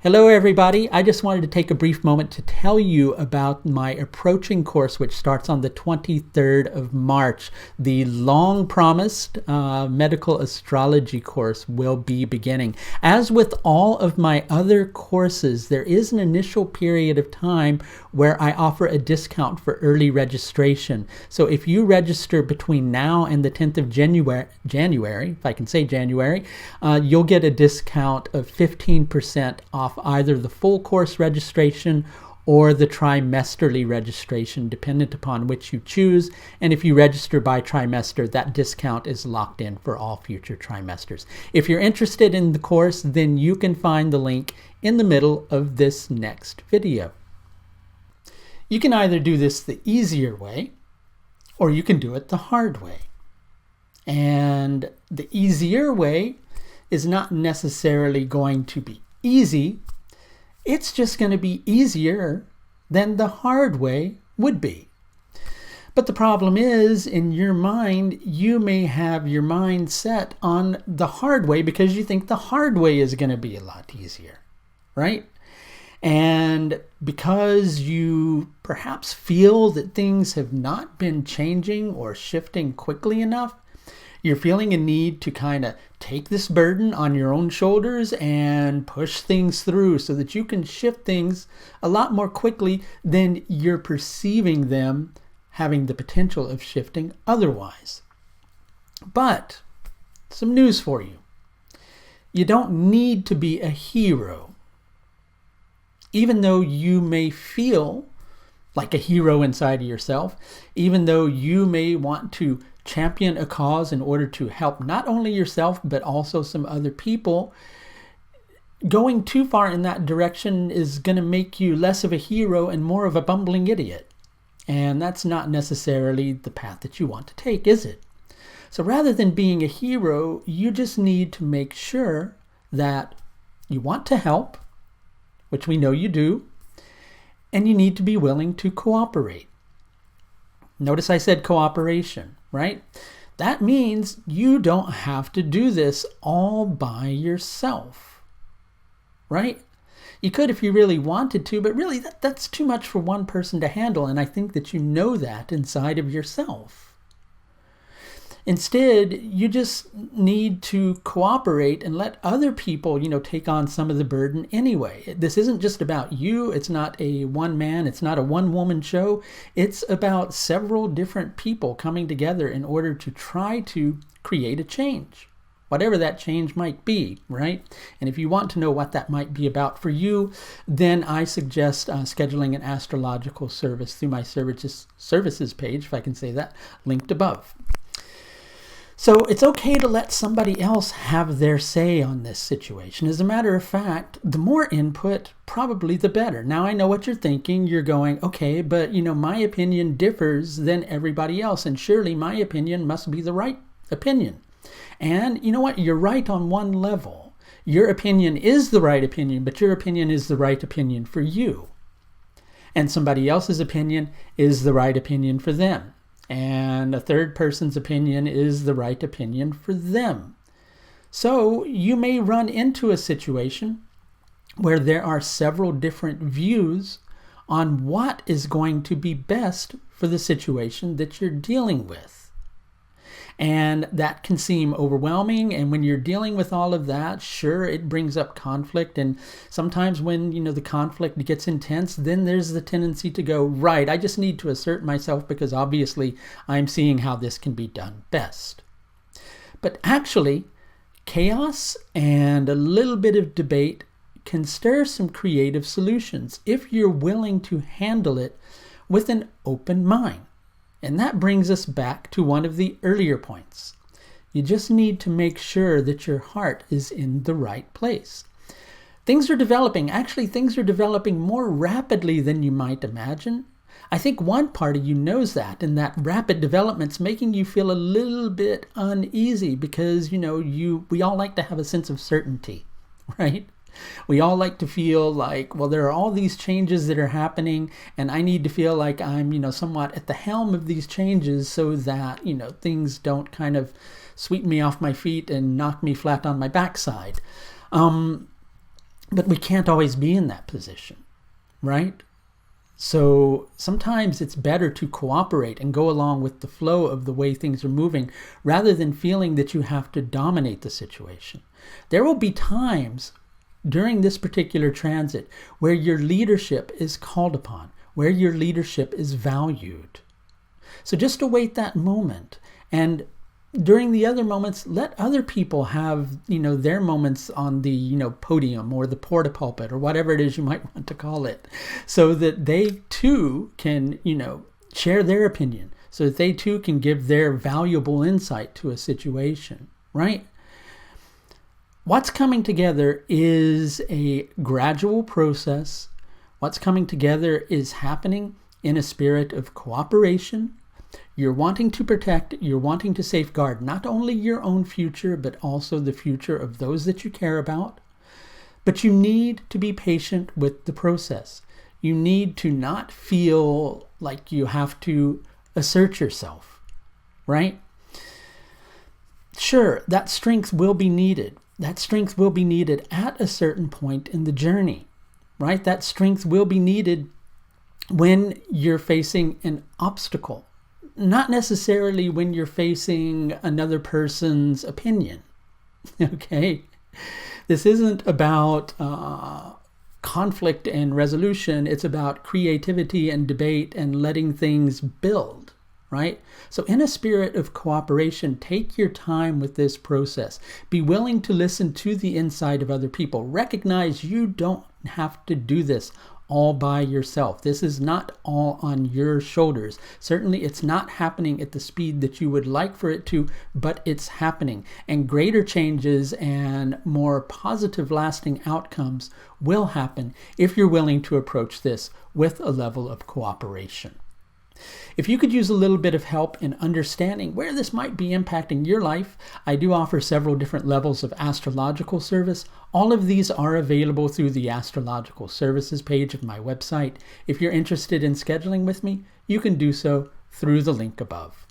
Hello everybody, I just wanted to take a brief moment to tell you about my approaching course which starts on the 23rd of March. The long promised medical astrology course will be beginning. As with all of my other courses, there is an initial period of time where I offer a discount for early registration. So if you register between now and the 10th of January, if I can say January, you'll get a discount of 15% off either the full course registration or the trimesterly registration, dependent upon which you choose. And if you register by trimester, that discount is locked in for all future trimesters. If you're interested in the course, then you can find the link in the middle of this next video. You can either do this the easier way, or you can do it the hard way. And the easier way is not necessarily going to be easy. It's just going to be easier than the hard way would be. But the problem is, in your mind, you may have your mind set on the hard way because you think the hard way is going to be a lot easier, right? And because you perhaps feel that things have not been changing or shifting quickly enough, you're feeling a need to kind of take this burden on your own shoulders and push things through so that you can shift things a lot more quickly than you're perceiving them having the potential of shifting otherwise. But some news for you. You don't need to be a hero. Even though you may feel like a hero inside of yourself, even though you may want to champion a cause in order to help not only yourself but also some other people, going too far in that direction is going to make you less of a hero and more of a bumbling idiot. And that's not necessarily the path that you want to take, is it? So rather than being a hero, you just need to make sure that you want to help, which we know you do, and you need to be willing to cooperate. Notice I said cooperation, right? That means you don't have to do this all by yourself, right? You could if you really wanted to, but really that's too much for one person to handle, and I think that you know that inside of yourself. Instead, you just need to cooperate and let other people, take on some of the burden anyway. This isn't just about you. It's not a one-man, it's not a one-woman show. It's about several different people coming together in order to try to create a change, whatever that change might be, right? And if you want to know what that might be about for you, then I suggest scheduling an astrological service through my services page, if I can say that, linked above. So it's okay to let somebody else have their say on this situation. As a matter of fact, the more input, probably the better. Now, I know what you're thinking. You're going, okay, but my opinion differs than everybody else, and surely my opinion must be the right opinion. And you know what? You're right on one level. Your opinion is the right opinion, but your opinion is the right opinion for you. And somebody else's opinion is the right opinion for them. And a third person's opinion is the right opinion for them. So you may run into a situation where there are several different views on what is going to be best for the situation that you're dealing with. And that can seem overwhelming. And when you're dealing with all of that, sure, it brings up conflict. And sometimes when, the conflict gets intense, then there's the tendency to go, right, I just need to assert myself because obviously I'm seeing how this can be done best. But actually, chaos and a little bit of debate can stir some creative solutions if you're willing to handle it with an open mind. And that brings us back to one of the earlier points. You just need to make sure that your heart is in the right place. Things are developing. Actually, things are developing more rapidly than you might imagine. I think one part of you knows that, and that rapid development's making you feel a little bit uneasy because, we all like to have a sense of certainty, right? We all like to feel like, well, there are all these changes that are happening, and I need to feel like I'm, somewhat at the helm of these changes so that, things don't kind of sweep me off my feet and knock me flat on my backside. But we can't always be in that position, right? So sometimes it's better to cooperate and go along with the flow of the way things are moving rather than feeling that you have to dominate the situation. There will be times during this particular transit where your leadership is called upon, where your leadership is valued. So just await that moment, and during the other moments, let other people have, their moments on the, podium or the porta pulpit or whatever it is you might want to call it, so that they too can, share their opinion, so that they too can give their valuable insight to a situation, right? What's coming together is a gradual process. What's coming together is happening in a spirit of cooperation. You're wanting to protect, you're wanting to safeguard not only your own future, but also the future of those that you care about. But you need to be patient with the process. You need to not feel like you have to assert yourself, right? Sure, that strength will be needed. That strength will be needed at a certain point in the journey, right? That strength will be needed when you're facing an obstacle. Not necessarily when you're facing another person's opinion, okay? This isn't about conflict and resolution. It's about creativity and debate and letting things build, right? So in a spirit of cooperation, take your time with this process. Be willing to listen to the insight of other people. Recognize you don't have to do this all by yourself. This is not all on your shoulders. Certainly it's not happening at the speed that you would like for it to, but it's happening. And greater changes and more positive lasting outcomes will happen if you're willing to approach this with a level of cooperation. If you could use a little bit of help in understanding where this might be impacting your life, I do offer several different levels of astrological service. All of these are available through the astrological services page of my website. If you're interested in scheduling with me, you can do so through the link above.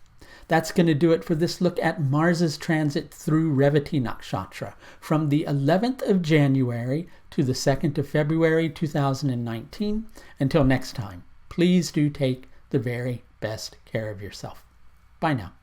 That's going to do it for this look at Mars's transit through Revati Nakshatra from the 11th of January to the 2nd of February 2019. Until next time, please do take the very best care of yourself. Bye now.